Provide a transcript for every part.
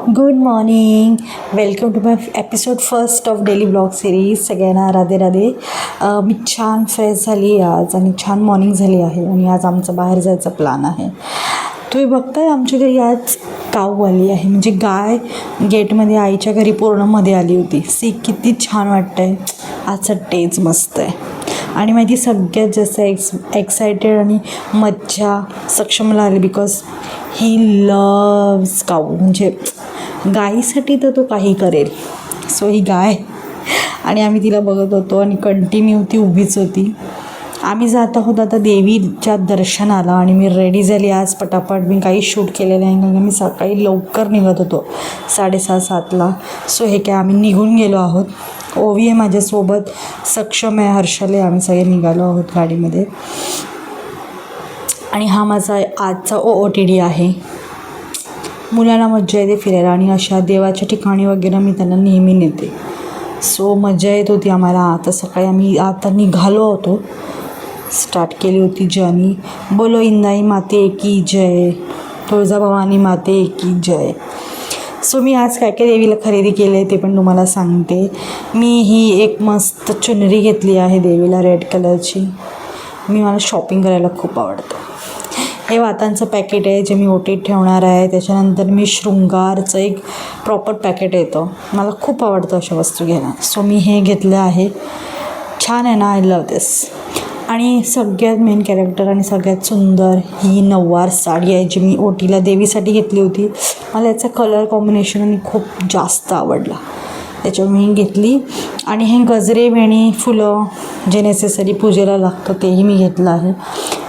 Good morning. Welcome to my episode first of daily blog series. सगळ्यांना राधे राधे. मी छान fresh झाली आज आणि छान मॉर्निंग झाली आहे आणि आज आमचं बाहेर जायचा प्लॅन आहे. तुम्ही बघताय आमच्या घरी आज काऊ आली आहे, म्हणजे गाय गेटमध्ये आईच्या घरी पूर्ण मध्ये आली होती. सी किती छान वाटतं आहे. आजचा डेच मस्त आहे आणि माहिती सगळ्यात जास्त एक्सायटेड आणि मज्जा सक्षमला आली बिकॉज ही लव्स काऊ. म्हणजे गाईसाठी तर तो काही करेल. सो ही गाय आणि आम्ही तिला बघत होतो आणि कंटिन्यू ती उभीच होती. आम्ही जात आहोत आता देवीच्या दर्शनाला आणि मी रेडी झाली आज पटापट. मी काही शूट केलेलं आहे कारण मी सकाळी लवकर निघत होतो 6:30-7ला. सो हे काय आम्ही निघून गेलो आहोत. ओवी आहे माझ्यासोबत, सक्षम आहे, हर्षल आहे, आम्ही सगळे निघालो आहोत गाडीमध्ये. आणि हा माझा आजचा OOTD आहे. मुलांना मज्जा येते फिरायला आणि अशा देवाच्या ठिकाणी वगैरे मी त्यांना नेहमी नेते. सो मजा येत होती आम्हाला. आता सकाळी आम्ही आता निघालो होतो, स्टार्ट केली होती जर्नी. बोलो इंदाई माते की जय, तुळजाभवानी माते की जय. सो मी आज काय काय देवीला खरेदी केलं आहे ते पण तुम्हाला सांगते. मी ही एक मस्त चुनरी घेतली आहे देवीला रेड कलरची. मला शॉपिंग करायला खूप आवडतं. हे वातांचं पॅकेट आहे जे मी ओटीत ठेवणार आहे. त्याच्यानंतर मी शृंगारचं एक प्रॉपर पॅकेट येतं. मला खूप आवडतं अशा वस्तू घ्यायला. सो मी हे घेतलं आहे. छान आहे ना, आय लव्ह दिस. आणि सगळ्यात मेन कॅरेक्टर आणि सगळ्यात सुंदर ही नऊवार साडी आहे जी मी ओटीला देवीसाठी घेतली होती. मला याचा कलर कॉम्बिनेशन आणि खूप जास्त आवडला, त्याच्यामुळे मी घेतली. आणि हे गजरे वेणी फुलं जे नेसेसरी पूजेला लागतं तेही मी घेतलं आहे.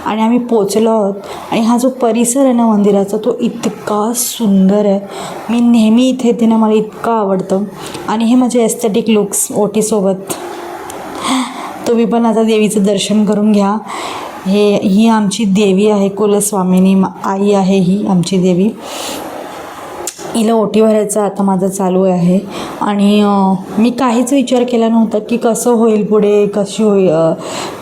आणि आम्ही पोचलो आहोत आणि हा जो परिसर आहे ना मंदिराचा तो इतका सुंदर आहे. मी नेहमी इथे येते ना, मला इतकं आवडतं. आणि हे माझे एस्थेटिक लुक्स ओटीसोबत. तुम्ही पण आता देवीचं दर्शन करून घ्या. ही आमची देवी आहे, कुलस्वामिनी आई आहे ही आमची देवी. हिला ओटी भरायचं आता माझं चालू आहे. आणि मी काहीच विचार केला नव्हता की कसं होईल पुढे,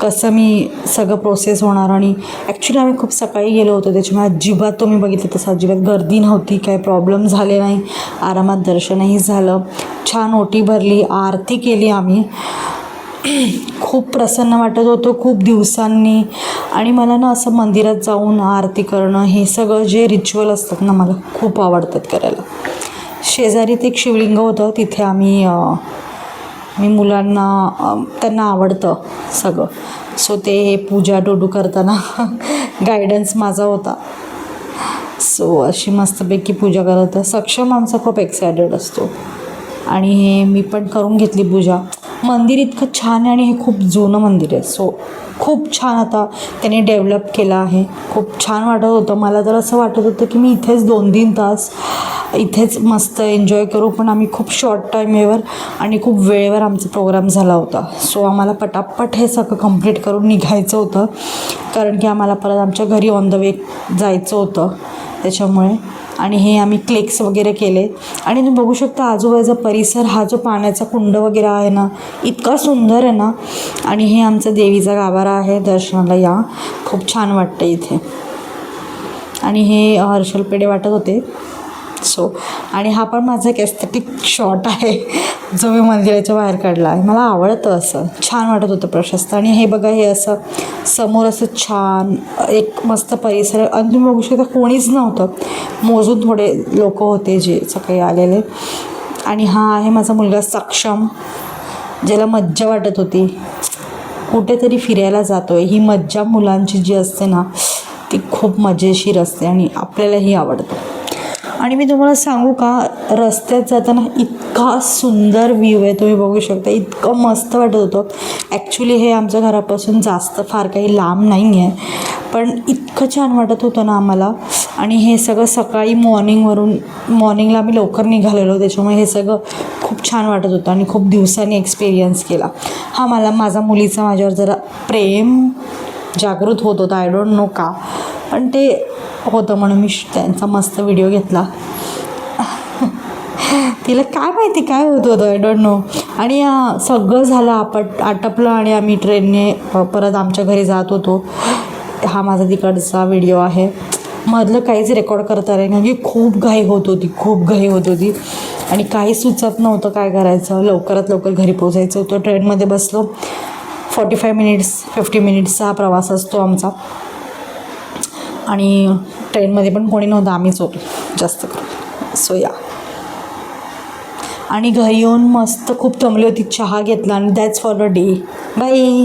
कसं मी सगळं प्रोसेस होणार. आणि ॲक्च्युली आम्ही खूप सकाळी गेलो होतो त्याच्यामुळे अजिबात तुम्ही बघितलं तसं अजिबात गर्दी नव्हती, काही प्रॉब्लेम झाले नाही, आरामात दर्शनही झालं, छान ओटी भरली, आरती केली आम्ही. खूप प्रसन्न वाटत होतं खूप दिवसांनी. आणि मला ना असं मंदिरात जाऊन आरती करणं हे सगळं जे रिच्युअल असतात ना मला खूप आवडतात करायला. शेजारीत एक शिवलिंग होतं, तिथे मी मुलांना त्यांना आवडतं सगळं. सो ते पूजा डोडू करताना गायडन्स माझा होता. सो अशी मस्तपैकी पूजा करत होता. सक्षम आमचा खूप एक्सायटेड असतो आणि हे मी पण करून घेतली पूजा. मंदिर इतकं छान आहे आणि हे खूप जुनं मंदिर आहे. सो खूप छान आता त्याने डेव्हलप केलं आहे. खूप छान वाटत होतं. मला तर असं वाटत होतं की मी इथेच 2-3 तास इथेच मस्त एन्जॉय करू, पण आम्ही खूप शॉर्ट टाईमेवर आणि खूप वेळेवर आमचा प्रोग्राम झाला होता. सो आम्हाला पटापट हे सगळं कंप्लीट करून निघायचं होतं कारण की आम्हाला परत आमच्या घरी ऑन द वे जायचं होतं त्याच्यामुळे. आणि हे आम्ही क्लिक्स वगैरे केले. आणि तुम्ही बघू शकता आजूबाजूचा परिसर, हा जो पाण्याचा कुंड वगैरे आहे ना इतका सुंदर आहे ना. आणि हे आमचं देवीचा गाभारा आहे, दर्शनाला या, खूप छान वाटतं इथे. आणि हे हर्षल पेढे वाटत होते. सो आणि हा पण माझा एक एस्थेटिक शॉट आहे जो मी मंदिराच्या बाहेर काढला आहे. मला आवडतं असं, छान वाटत होतं प्रशस्त. आणि हे बघा हे असं समोर असं छान एक मस्त परिसर. आणि तुम्ही बघू शकता कोणीच नव्हतं, मोजून थोडे लोक होते जे सकाळी आलेले. आणि हा आहे माझा मुलगा सक्षम, ज्याला मज्जा वाटत होती कुठेतरी फिरायला जातो आहे. ही मज्जा मुलांची जी असते ना ती खूप मजेशीर असते आणि आपल्यालाही आवडतं. आणि मी तुम्हाला सांगू का, रस्त्यात जाताना इतका सुंदर व्ह्यू आहे, तुम्ही बघू शकता, इतकं मस्त वाटत होतं. ॲक्च्युली हे आमच्या घरापासून जास्त फार काही लांब नाही आहे, पण इतकं छान वाटत होतं ना आम्हाला. आणि हे सगळं सकाळी मॉर्निंगला आम्ही लवकर निघालेलो त्याच्यामुळे हे सगळं खूप छान वाटत होतं आणि खूप दिवसांनी एक्सपिरियन्स केला. हा माझा मुलीचा माझ्यावर जरा प्रेम जागृत होत होतं, आय डोंट नो का, पण ते होतं म्हणून मी त्यांचा मस्त व्हिडिओ घेतला. तिला काय माहिती काय होत होतं, आय डोंट नो. आणि सगळं झालं आटपलं आणि आम्ही ट्रेनने परत आमच्या घरी जात होतो. हा माझा तिकडचा व्हिडिओ आहे. मधलं काहीच रेकॉर्ड करता आलं नाही, म्हणजे खूप घाई होत होती आणि काही सुचत नव्हतं काय करायचं. लवकरात लवकर घरी पोचायचं होतं. ट्रेनमध्ये बसलो. 45 मिनिट्स 50 मिनिट्सचा हा प्रवास असतो आमचा आणि ट्रेनमध्ये पण कोणी नव्हतं, आम्हीच होतो जास्त करून. सो या, आणि घरी येऊन मस्त खूप दमली होती, चहा घेतला आणि that's for a day. Bye.